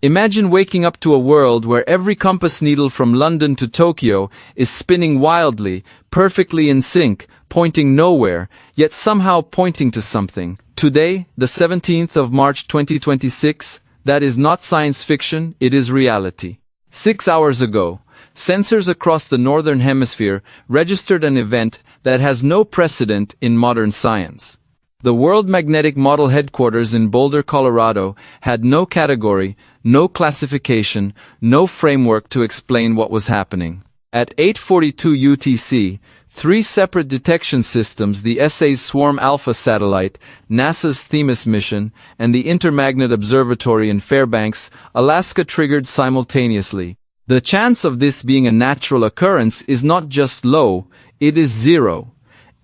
Imagine waking up to a world where every compass needle from London to Tokyo is spinning wildly, perfectly in sync, pointing nowhere, yet somehow pointing to something. Today, the 17th of March 2026, that is not science fiction, it is reality. 6 hours ago, sensors across the northern hemisphere registered an event that has no precedent in modern science. The World Magnetic Model headquarters in Boulder, Colorado, had no category, no classification, no framework to explain what was happening. At 8:42 UTC, three separate detection systems, the ESA's Swarm Alpha satellite, NASA's Themis mission, and the Intermagnet Observatory in Fairbanks, Alaska, triggered simultaneously. The chance of this being a natural occurrence is not just low, it is zero.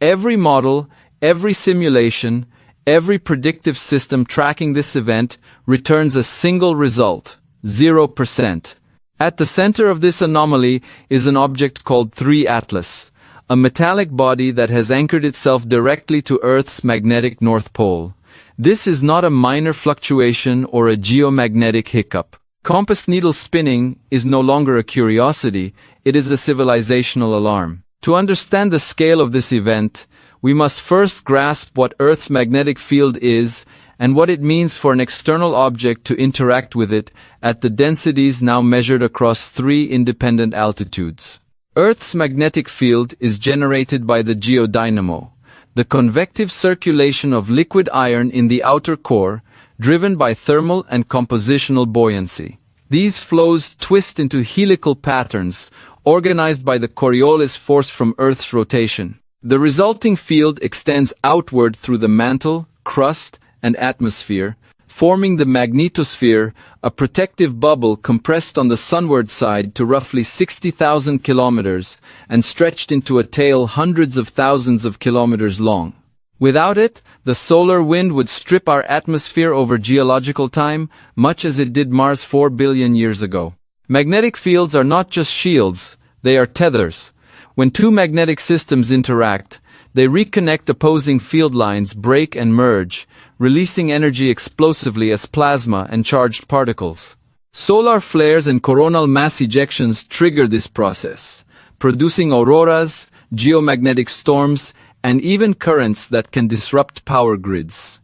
Every model, every simulation, every predictive system tracking this event returns a single result, 0%. At the center of this anomaly is an object called 3 Atlas, a metallic body that has anchored itself directly to Earth's magnetic North Pole. This is not a minor fluctuation or a geomagnetic hiccup. Compass needle spinning is no longer a curiosity, it is a civilizational alarm. To understand the scale of this event, we must first grasp what Earth's magnetic field is and what it means for an external object to interact with it at the densities now measured across 3 independent altitudes. Earth's magnetic field is generated by the geodynamo, the convective circulation of liquid iron in the outer core, driven by thermal and compositional buoyancy. These flows twist into helical patterns, organized by the Coriolis force from Earth's rotation. The resulting field extends outward through the mantle, crust, and atmosphere, forming the magnetosphere, a protective bubble compressed on the sunward side to roughly 60,000 kilometers and stretched into a tail hundreds of thousands of kilometers long. Without it, the solar wind would strip our atmosphere over geological time, much as it did Mars 4 billion years ago. Magnetic fields are not just shields, they are tethers. When two magnetic systems interact, they reconnect opposing field lines, break and merge, releasing energy explosively as plasma and charged particles. Solar flares and coronal mass ejections trigger this process, producing auroras, geomagnetic storms, and even currents that can disrupt power grids.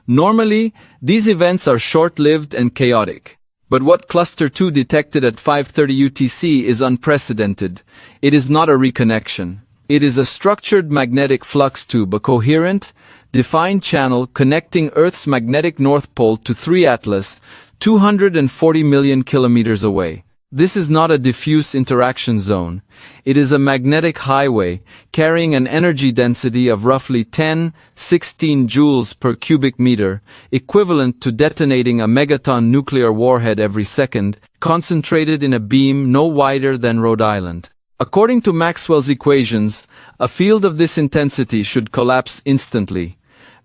Normally, these events are short-lived and chaotic. But what Cluster 2 detected at 5:30 UTC is unprecedented. It is not a reconnection. It is a structured magnetic flux tube, a coherent, defined channel connecting Earth's magnetic North Pole to 3 Atlas, 240 million kilometers away. This is not a diffuse interaction zone. It is a magnetic highway, carrying an energy density of roughly 10-16 joules per cubic meter, equivalent to detonating a megaton nuclear warhead every second, concentrated in a beam no wider than Rhode Island. According to Maxwell's equations, a field of this intensity should collapse instantly.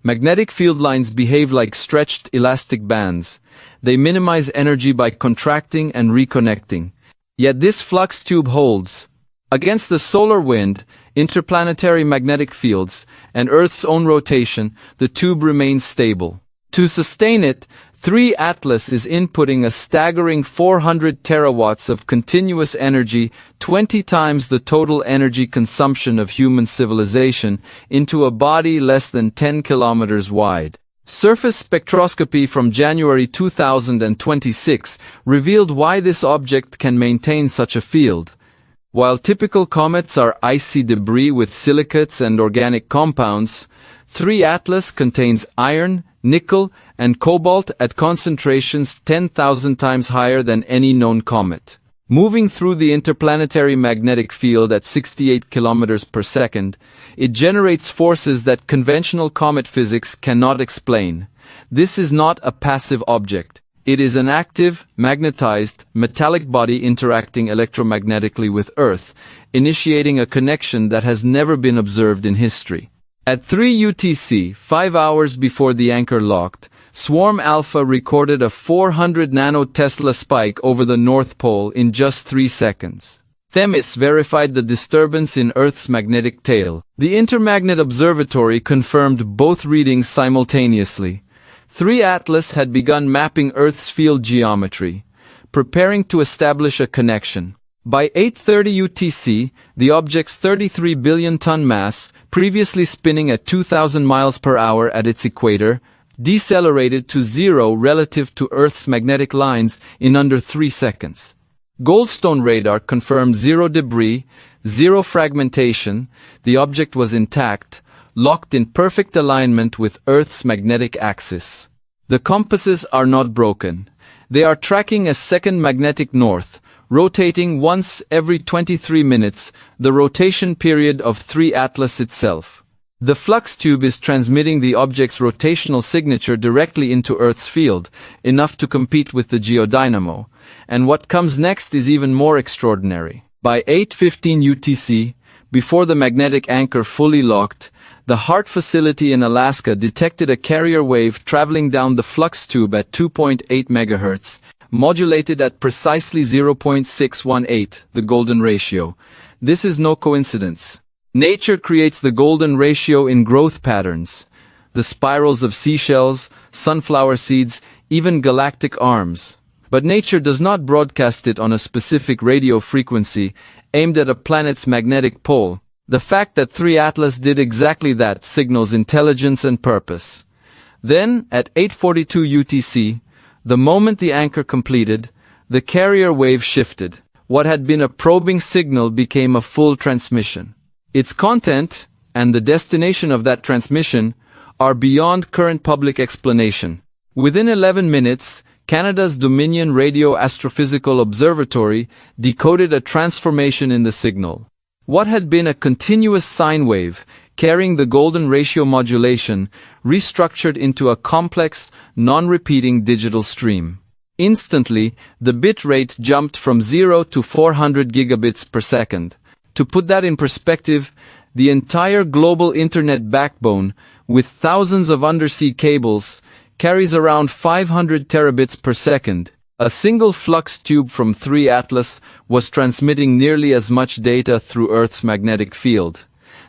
Magnetic field lines behave like stretched elastic bands. They minimize energy by contracting and reconnecting. Yet this flux tube holds. Against the solar wind, interplanetary magnetic fields, and Earth's own rotation, the tube remains stable. To sustain it, 3 Atlas is inputting a staggering 400 terawatts of continuous energy, 20 times the total energy consumption of human civilization, into a body less than 10 kilometers wide. Surface spectroscopy from January 2026 revealed why this object can maintain such a field. While typical comets are icy debris with silicates and organic compounds, 3 Atlas contains iron, nickel, and cobalt at concentrations 10,000 times higher than any known comet. Moving through the interplanetary magnetic field at 68 kilometers per second, it generates forces that conventional comet physics cannot explain. This is not a passive object. It is an active, magnetized, metallic body interacting electromagnetically with Earth, initiating a connection that has never been observed in history. At 3 UTC, 5 hours before the anchor locked, Swarm Alpha recorded a 400 nanotesla spike over the North Pole in just 3 seconds. Themis verified the disturbance in Earth's magnetic tail. The Intermagnet Observatory confirmed both readings simultaneously. 3 Atlas had begun mapping Earth's field geometry. preparing to establish a connection. By 8:30 UTC, the object's 33 billion ton mass, previously spinning at 2,000 miles per hour at its equator, decelerated to zero relative to Earth's magnetic lines in under 3 seconds. Goldstone radar confirmed zero debris, zero fragmentation. The object was intact, locked in perfect alignment with Earth's magnetic axis. The compasses are not broken. They are tracking a second magnetic north, rotating once every 23 minutes, the rotation period of 3 Atlas itself. The Flux tube is transmitting the object's rotational signature directly into Earth's field, enough to compete with the geodynamo. And what comes next is even more extraordinary. By 8:15 UTC, before the magnetic anchor fully locked, the HART facility in Alaska detected a carrier wave traveling down the Flux tube at 2.8 MHz, modulated at precisely 0.618, the golden ratio. This is no coincidence. Nature creates the golden ratio in growth patterns. The spirals of seashells, sunflower seeds, even galactic arms. But nature does not broadcast it on a specific radio frequency aimed at a planet's magnetic pole. The fact that 3 Atlas did exactly that signals intelligence and purpose. Then, at 8:42 UTC, the moment the anchor completed, the carrier wave shifted. What had been a probing signal became a full transmission. Its content, and the destination of that transmission, are beyond current public explanation. Within 11 minutes, Canada's Dominion Radio Astrophysical Observatory decoded a transformation in the signal. What had been a continuous sine wave, carrying the golden ratio modulation, restructured into a complex, non-repeating digital stream. Instantly, the bit rate jumped from 0 to 400 gigabits per second. To put that in perspective, the entire global internet backbone, with thousands of undersea cables, carries around 500 terabits per second. A single Flux tube from 3 Atlas was transmitting nearly as much data through Earth's magnetic field.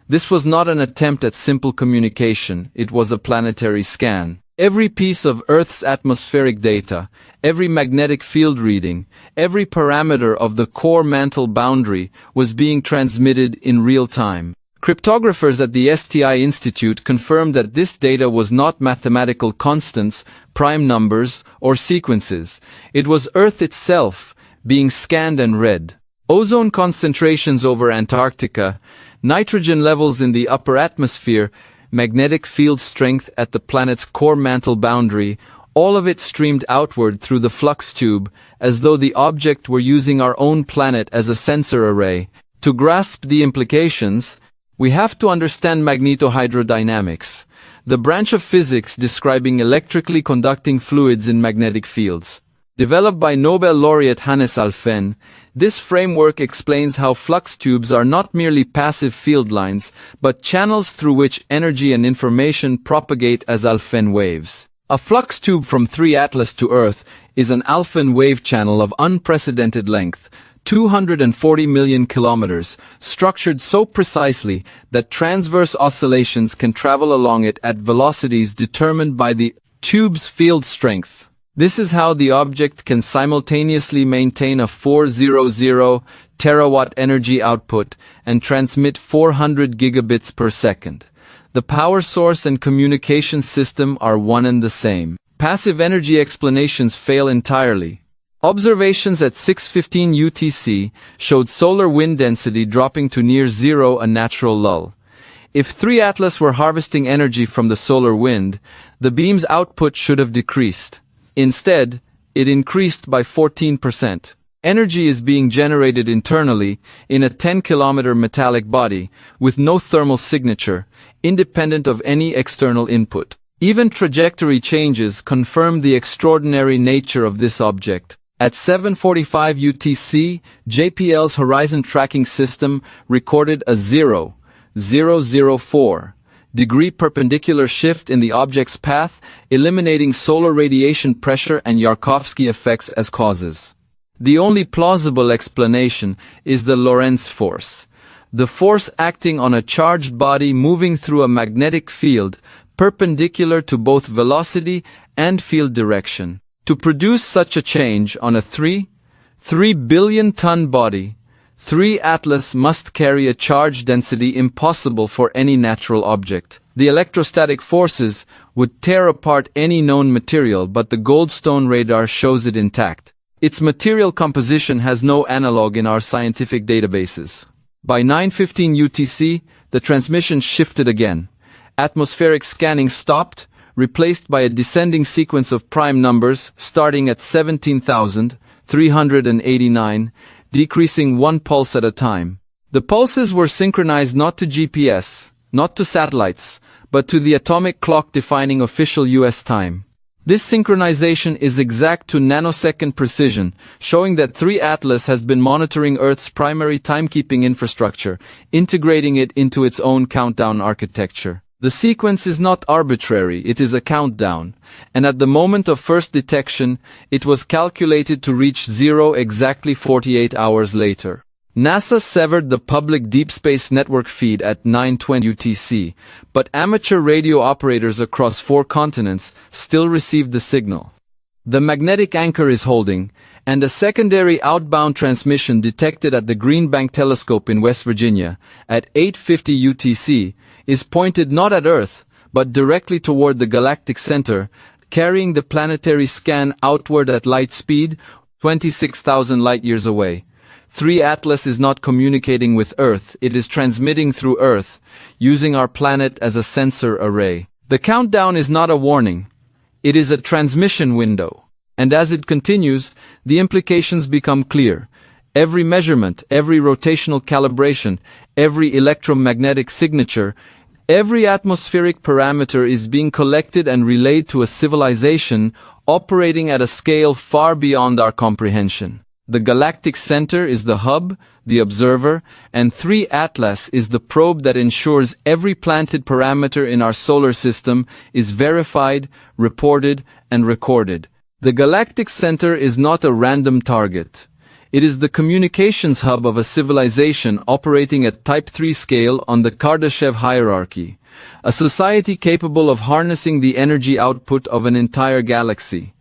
This was not an attempt at simple communication, it was a planetary scan. Every piece of Earth's atmospheric data, every magnetic field reading, every parameter of the core mantle boundary was being transmitted in real time. Cryptographers at the STI Institute confirmed that this data was not mathematical constants, prime numbers, or sequences. It was Earth itself, being scanned and read. Ozone concentrations over Antarctica, nitrogen levels in the upper atmosphere, magnetic field strength at the planet's core mantle boundary, all of it streamed outward through the Flux tube, as though the object were using our own planet as a sensor array. To grasp the implications, we have to understand magnetohydrodynamics, the branch of physics describing electrically conducting fluids in magnetic fields. Developed by Nobel laureate Hannes Alfvén, this framework explains how flux tubes are not merely passive field lines, but channels through which energy and information propagate as Alfvén waves. A flux tube from 3 Atlas to Earth is an Alfvén wave channel of unprecedented length, 240 million kilometers, structured so precisely that transverse oscillations can travel along it at velocities determined by the tube's field strength. This is how the object can simultaneously maintain a 400 terawatt energy output and transmit 400 gigabits per second. The power source and communication system are one and the same. Passive energy explanations fail entirely. Observations at 6:15 UTC showed solar wind density dropping to near zero, a natural lull. If 3 Atlas were harvesting energy from the solar wind, the beam's output should have decreased. Instead, it increased by 14%. Energy is being generated internally in a 10-kilometer metallic body with no thermal signature, independent of any external input. Even trajectory changes confirm the extraordinary nature of this object. At 7:45 UTC, JPL's horizon tracking system recorded a 0.004-degree perpendicular shift in the object's path, eliminating solar radiation pressure and Yarkovsky effects as causes. The only plausible explanation is the Lorentz force, the force acting on a charged body moving through a magnetic field perpendicular to both velocity and field direction. To produce such a change on a 3 3 billion-ton body, 3 Atlas must carry a charge density impossible for any natural object. The electrostatic forces would tear apart any known material, but the Goldstone radar shows it intact. Its material composition has no analog in our scientific databases. By 9:15 UTC, the transmission shifted again. Atmospheric scanning stopped, replaced by a descending sequence of prime numbers starting at 17,389, decreasing one pulse at a time. The pulses were synchronized not to GPS, not to satellites, but to the atomic clock defining official US time. This synchronization is exact to nanosecond precision, showing that 3 Atlas has been monitoring Earth's primary timekeeping infrastructure, integrating it into its own countdown architecture. The sequence is not arbitrary, it is a countdown, and at the moment of first detection, it was calculated to reach 0 exactly 48 hours later. NASA severed the public Deep Space Network feed at 9:20 UTC, but amateur radio operators across 4 continents still received the signal. The magnetic anchor is holding, and a secondary outbound transmission detected at the Green Bank Telescope in West Virginia at 8:50 UTC is pointed not at Earth, but directly toward the galactic center, carrying the planetary scan outward at light speed, 26,000 light-years away. 3 Atlas is not communicating with Earth, it is transmitting through Earth, using our planet as a sensor array. The countdown is not a warning, it is a transmission window. And as it continues, the implications become clear. Every measurement, every rotational calibration, every electromagnetic signature, every atmospheric parameter is being collected and relayed to a civilization operating at a scale far beyond our comprehension. The galactic center is the hub, the observer, and 3 Atlas is the probe that ensures every planted parameter in our solar system is verified, reported, and recorded. The galactic center is not a random target. It is the communications hub of a civilization operating at Type 3 scale on the Kardashev hierarchy, a society capable of harnessing the energy output of an entire galaxy.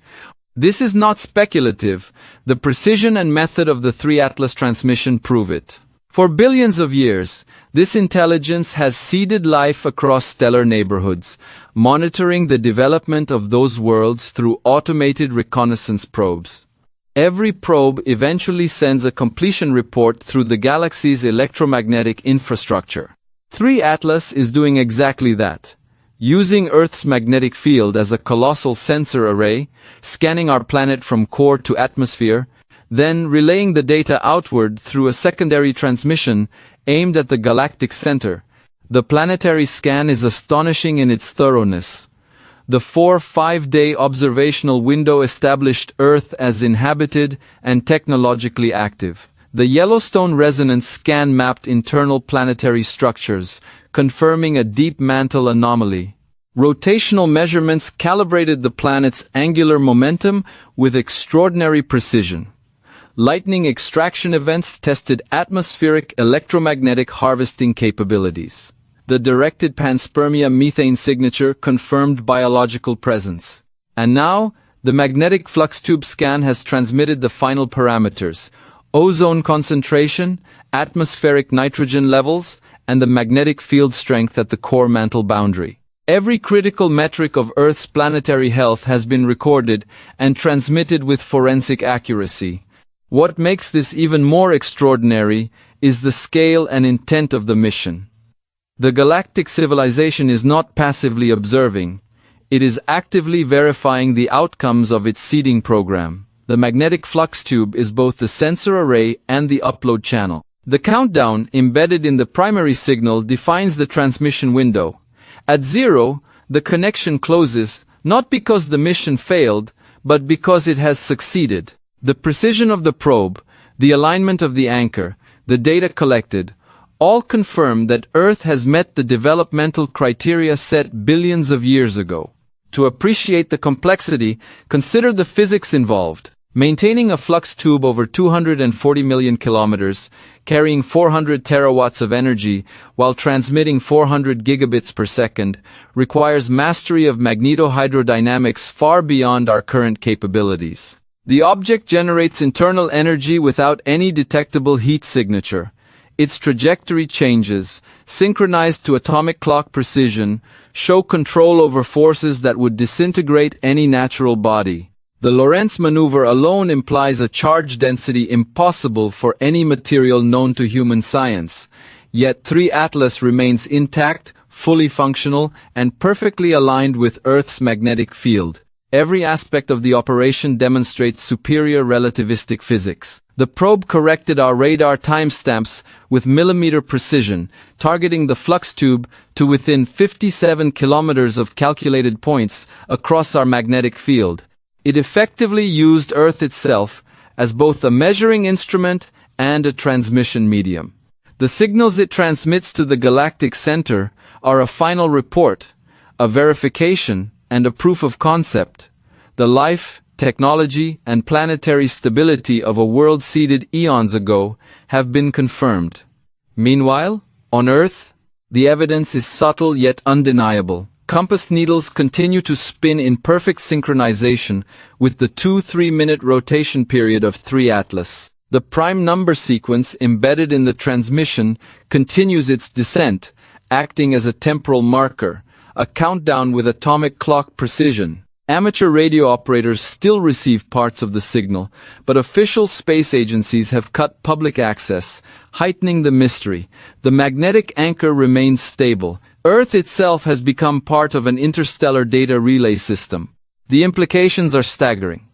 This is not speculative, the precision and method of the 3 Atlas transmission prove it. For billions of years, this intelligence has seeded life across stellar neighborhoods, monitoring the development of those worlds through automated reconnaissance probes. Every probe eventually sends a completion report through the galaxy's electromagnetic infrastructure. 3 Atlas is doing exactly that, using Earth's magnetic field as a colossal sensor array, scanning our planet from core to atmosphere, then relaying the data outward through a secondary transmission aimed at the galactic center. The planetary scan is astonishing in its thoroughness. The 4-5-day observational window established Earth as inhabited and technologically active. The Yellowstone resonance scan mapped internal planetary structures, confirming a deep mantle anomaly. Rotational measurements calibrated the planet's angular momentum with extraordinary precision. Lightning extraction events tested atmospheric electromagnetic harvesting capabilities. The directed panspermia methane signature confirmed biological presence. And now, the magnetic flux tube scan has transmitted the final parameters: ozone concentration, atmospheric nitrogen levels, and the magnetic field strength at the core mantle boundary. Every critical metric of Earth's planetary health has been recorded and transmitted with forensic accuracy. What makes this even more extraordinary is the scale and intent of the mission. The galactic civilization is not passively observing, it is actively verifying the outcomes of its seeding program. The magnetic flux tube is both the sensor array and the upload channel. The countdown embedded in the primary signal defines the transmission window. At 0, the connection closes, not because the mission failed, but because it has succeeded. The precision of the probe, the alignment of the anchor, the data collected, all confirm that Earth has met the developmental criteria set billions of years ago. To appreciate the complexity, consider the physics involved. Maintaining a flux tube over 240 million kilometers, carrying 400 terawatts of energy while transmitting 400 gigabits per second, requires mastery of magnetohydrodynamics far beyond our current capabilities. The object generates internal energy without any detectable heat signature. Its trajectory changes, synchronized to atomic clock precision, show control over forces that would disintegrate any natural body. The Lorentz maneuver alone implies a charge density impossible for any material known to human science. Yet 3 Atlas remains intact, fully functional, and perfectly aligned with Earth's magnetic field. Every aspect of the operation demonstrates superior relativistic physics. The probe corrected our radar timestamps with millimeter precision, targeting the flux tube to within 57 kilometers of calculated points across our magnetic field. It effectively used Earth itself as both a measuring instrument and a transmission medium. The signals it transmits to the galactic center are a final report, a verification, and a proof of concept. The life, technology, and planetary stability of a world seeded eons ago have been confirmed. Meanwhile, on Earth, the evidence is subtle yet undeniable. Compass needles continue to spin in perfect synchronization with the 2-3-minute rotation period of 3 Atlas. The prime number sequence embedded in the transmission continues its descent, acting as a temporal marker, a countdown with atomic clock precision. Amateur radio operators still receive parts of the signal, but official space agencies have cut public access, heightening the mystery. The magnetic anchor remains stable. Earth itself has become part of an interstellar data relay system. The implications are staggering.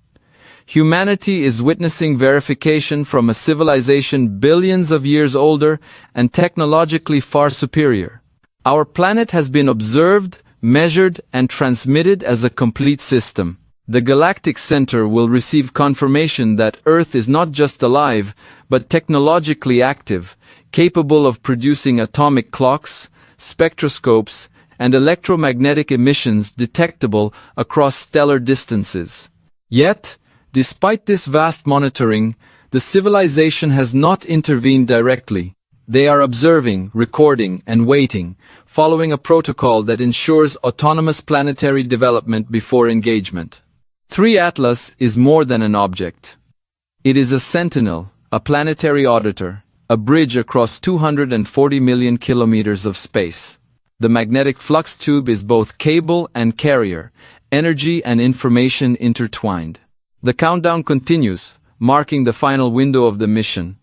Humanity is witnessing verification from a civilization billions of years older and technologically far superior. Our planet has been observed, measured, and transmitted as a complete system. The Galactic Center will receive confirmation that Earth is not just alive, but technologically active, capable of producing atomic clocks, spectroscopes, and electromagnetic emissions detectable across stellar distances. Yet, despite this vast monitoring, the civilization has not intervened directly. They are observing, recording, and waiting, following a protocol that ensures autonomous planetary development before engagement. 3 Atlas is more than an object. It is a sentinel, a planetary auditor, a bridge across 240 million kilometers of space. The magnetic flux tube is both cable and carrier, energy and information intertwined. The countdown continues, marking the final window of the mission.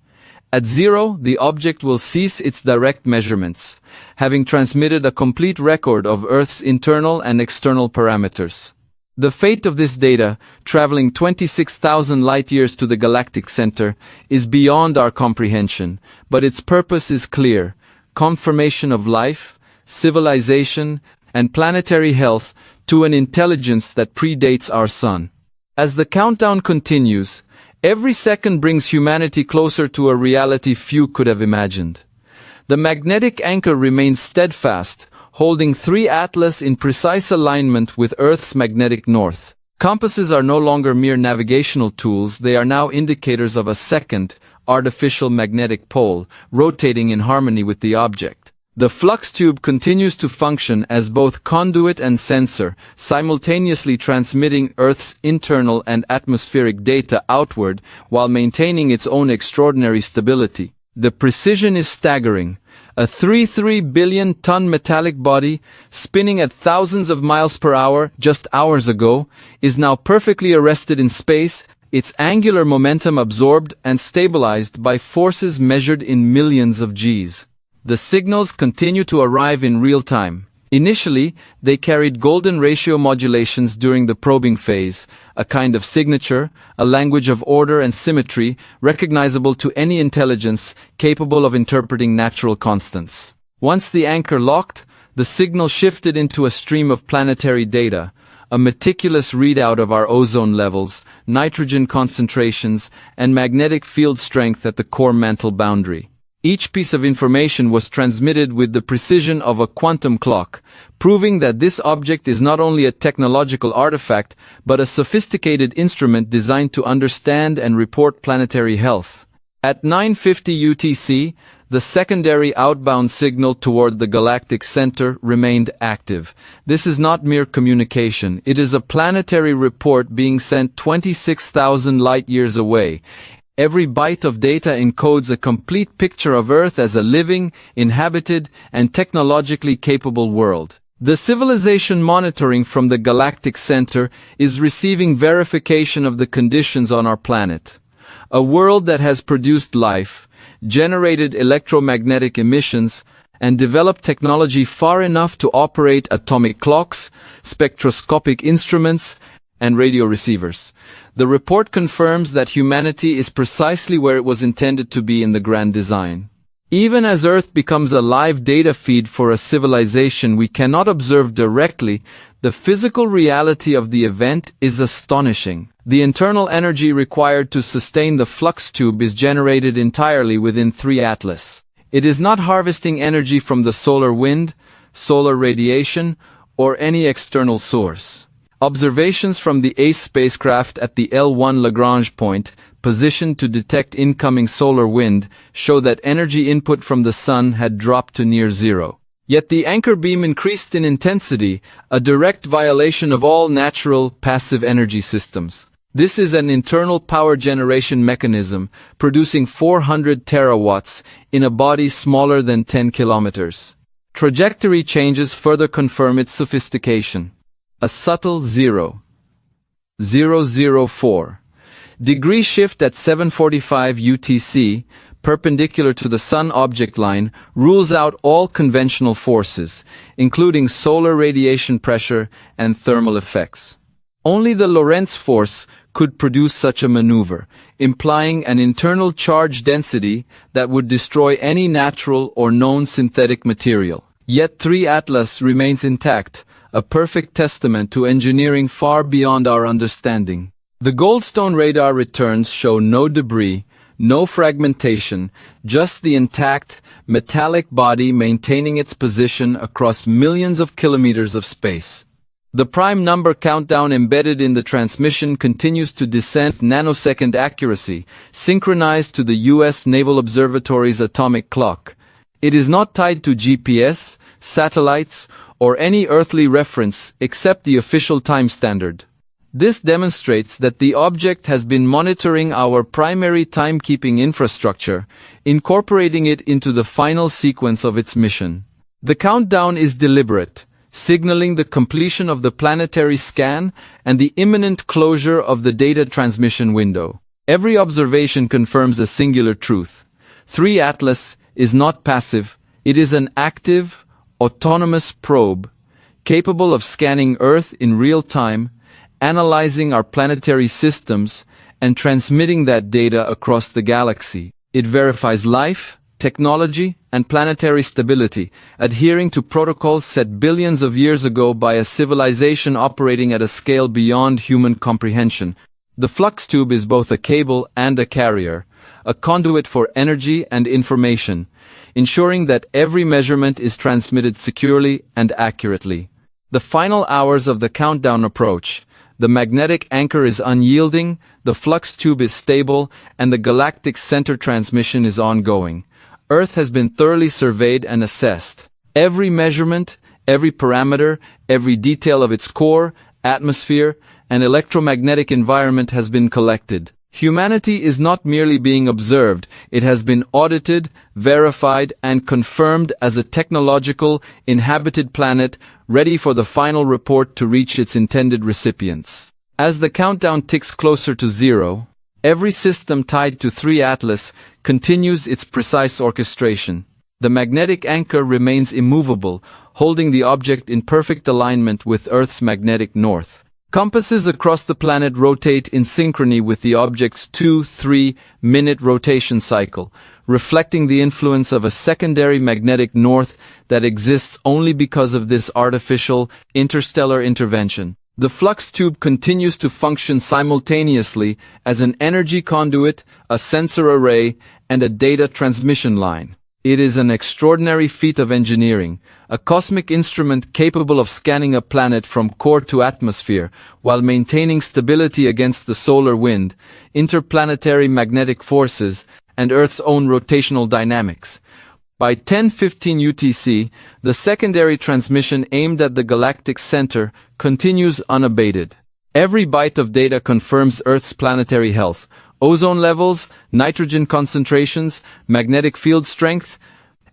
At 0, the object will cease its direct measurements, having transmitted a complete record of Earth's internal and external parameters. The fate of this data, traveling 26,000 light-years to the galactic center, is beyond our comprehension, but its purpose is clear: confirmation of life, civilization, and planetary health to an intelligence that predates our sun. As the countdown continues, every second brings humanity closer to a reality few could have imagined. The magnetic anchor remains steadfast, holding 3 Atlas in precise alignment with Earth's magnetic north. Compasses are no longer mere navigational tools, they are now indicators of a second, artificial magnetic pole, rotating in harmony with the object. The flux tube continues to function as both conduit and sensor, simultaneously transmitting Earth's internal and atmospheric data outward while maintaining its own extraordinary stability. The precision is staggering. A 3 billion-ton metallic body, spinning at thousands of miles per hour just hours ago, is now perfectly arrested in space, its angular momentum absorbed and stabilized by forces measured in millions of Gs. The signals continue to arrive in real time. Initially, they carried golden ratio modulations during the probing phase, a kind of signature, a language of order and symmetry recognizable to any intelligence capable of interpreting natural constants. Once the anchor locked, the signal shifted into a stream of planetary data, a meticulous readout of our ozone levels, nitrogen concentrations, and magnetic field strength at the core mantle boundary. Each piece of information was transmitted with the precision of a quantum clock, proving that this object is not only a technological artifact, but a sophisticated instrument designed to understand and report planetary health. At 9:50 UTC, the secondary outbound signal toward the galactic center remained active. This is not mere communication, it is a planetary report being sent 26,000 light-years away. Every byte of data encodes a complete picture of Earth as a living, inhabited, and technologically capable world. The civilization monitoring from the galactic center is receiving verification of the conditions on our planet. A world that has produced life, generated electromagnetic emissions, and developed technology far enough to operate atomic clocks, spectroscopic instruments, and radio receivers. The report confirms that humanity is precisely where it was intended to be in the grand design. Even as Earth becomes a live data feed for a civilization we cannot observe directly, the physical reality of the event is astonishing. The internal energy required to sustain the flux tube is generated entirely within 3 Atlas. It is not harvesting energy from the solar wind, solar radiation, or any external source. Observations from the ACE spacecraft at the L1 Lagrange point, positioned to detect incoming solar wind, show that energy input from the sun had dropped to near zero. Yet the anchor beam increased in intensity, a direct violation of all natural, passive energy systems. This is an internal power generation mechanism, producing 400 terawatts in a body smaller than 10 kilometers. Trajectory changes further confirm its sophistication. A subtle 0.004 degree shift at 7:45 UTC, perpendicular to the Sun object line, rules out all conventional forces, including solar radiation pressure and thermal effects. Only the Lorentz force could produce such a maneuver, implying an internal charge density that would destroy any natural or known synthetic material. Yet 3 Atlas remains intact, a perfect testament to engineering far beyond our understanding. The Goldstone radar returns show no debris, no fragmentation, just the intact, metallic body maintaining its position across millions of kilometers of space. The prime number countdown embedded in the transmission continues to descend with nanosecond accuracy, synchronized to the U.S. Naval Observatory's atomic clock. It is not tied to GPS, satellites, or any earthly reference except the official time standard. This demonstrates that the object has been monitoring our primary timekeeping infrastructure, incorporating it into the final sequence of its mission. The countdown is deliberate, signaling the completion of the planetary scan and the imminent closure of the data transmission window. Every observation confirms a singular truth. 3 Atlas is not passive, it is an active, autonomous probe, capable of scanning Earth in real time, analyzing our planetary systems, and transmitting that data across the galaxy. It verifies life, technology, and planetary stability, adhering to protocols set billions of years ago by a civilization operating at a scale beyond human comprehension. The flux tube is both a cable and a carrier, a conduit for energy and information, ensuring that every measurement is transmitted securely and accurately. The final hours of the countdown approach. The magnetic anchor is unyielding, the flux tube is stable, and the galactic center transmission is ongoing. Earth has been thoroughly surveyed and assessed. Every measurement, every parameter, every detail of its core, atmosphere, and electromagnetic environment has been collected. Humanity is not merely being observed, it has been audited, verified, and confirmed as a technological, inhabited planet ready for the final report to reach its intended recipients. As the countdown ticks closer to zero, every system tied to 3 Atlas continues its precise orchestration. The magnetic anchor remains immovable, holding the object in perfect alignment with Earth's magnetic north. Compasses across the planet rotate in synchrony with the object's 2-3 minute rotation cycle, reflecting the influence of a secondary magnetic north that exists only because of this artificial, interstellar intervention. The flux tube continues to function simultaneously as an energy conduit, a sensor array, and a data transmission line. It is an extraordinary feat of engineering, a cosmic instrument capable of scanning a planet from core to atmosphere while maintaining stability against the solar wind, interplanetary magnetic forces, and Earth's own rotational dynamics. By 10:15 UTC, the secondary transmission aimed at the galactic center continues unabated. Every byte of data confirms Earth's planetary health, ozone levels, nitrogen concentrations, magnetic field strength,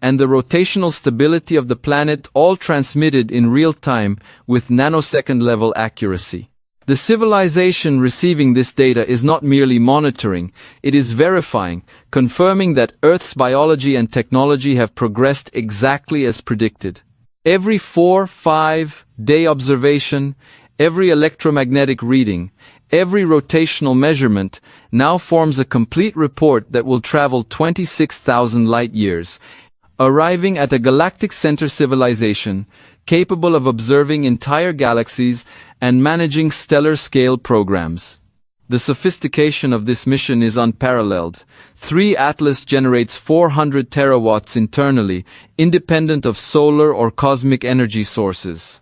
and the rotational stability of the planet, all transmitted in real time with nanosecond-level accuracy. The civilization receiving this data is not merely monitoring, it is verifying, confirming that Earth's biology and technology have progressed exactly as predicted. Every 4-5-day observation, every electromagnetic reading, every rotational measurement now forms a complete report that will travel 26,000 light-years, arriving at a galactic center civilization capable of observing entire galaxies and managing stellar-scale programs. The sophistication of this mission is unparalleled. 3 Atlas generates 400 terawatts internally, independent of solar or cosmic energy sources.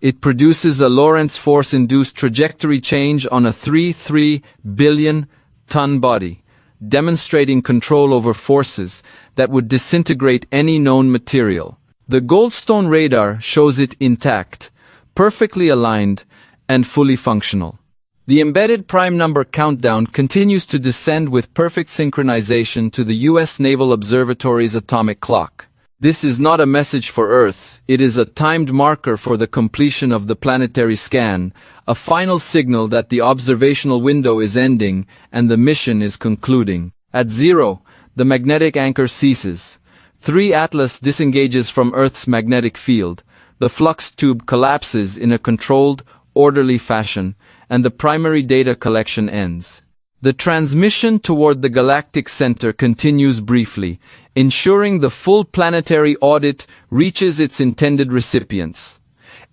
It produces a Lorentz force-induced trajectory change on a 3 billion-ton body, demonstrating control over forces that would disintegrate any known material. The Goldstone radar shows it intact, perfectly aligned, and fully functional. The embedded prime number countdown continues to descend with perfect synchronization to the U.S. Naval Observatory's atomic clock. This is not a message for Earth, it is a timed marker for the completion of the planetary scan, a final signal that the observational window is ending and the mission is concluding. At 0, the magnetic anchor ceases. 3 Atlas disengages from Earth's magnetic field. The flux tube collapses in a controlled, orderly fashion, and the primary data collection ends. The transmission toward the galactic center continues briefly, ensuring the full planetary audit reaches its intended recipients.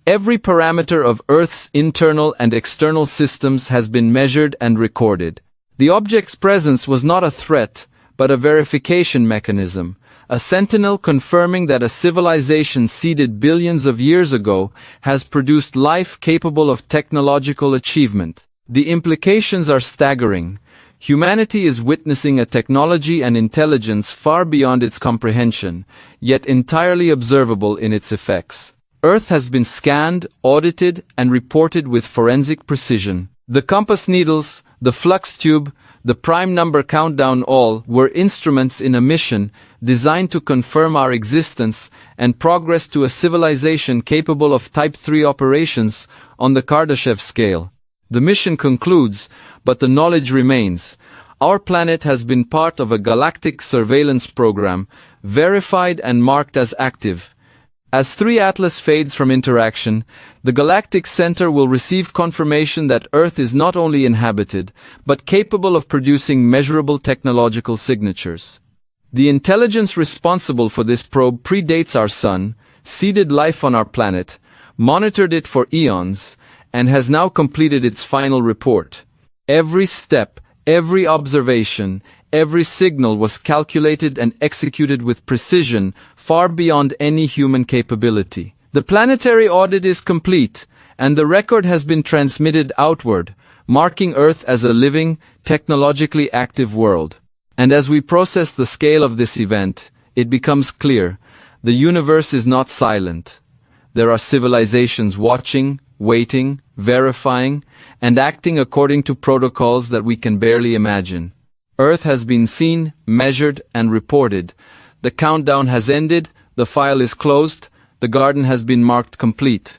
Every parameter of Earth's internal and external systems has been measured and recorded. The object's presence was not a threat, but a verification mechanism, a sentinel confirming that a civilization seeded billions of years ago has produced life capable of technological achievement. The implications are staggering. Humanity is witnessing a technology and intelligence far beyond its comprehension, yet entirely observable in its effects. Earth has been scanned, audited, and reported with forensic precision. The compass needles, the flux tube, the prime number countdown, all were instruments in a mission designed to confirm our existence and progress to a civilization capable of Type 3 operations on the Kardashev scale. The mission concludes, but the knowledge remains. Our planet has been part of a galactic surveillance program, verified and marked as active. As 3 Atlas fades from interaction, the galactic center will receive confirmation that Earth is not only inhabited, but capable of producing measurable technological signatures. The intelligence responsible for this probe predates our Sun, seeded life on our planet, monitored it for eons, and has now completed its final report. Every step, every observation, every signal was calculated and executed with precision far beyond any human capability. The planetary audit is complete, and the record has been transmitted outward, marking Earth as a living, technologically active world. And as we process the scale of this event, it becomes clear, the universe is not silent. There are civilizations watching, waiting, verifying, and acting according to protocols that we can barely imagine. Earth has been seen, measured, and reported. The countdown has ended, the file is closed, the garden has been marked complete.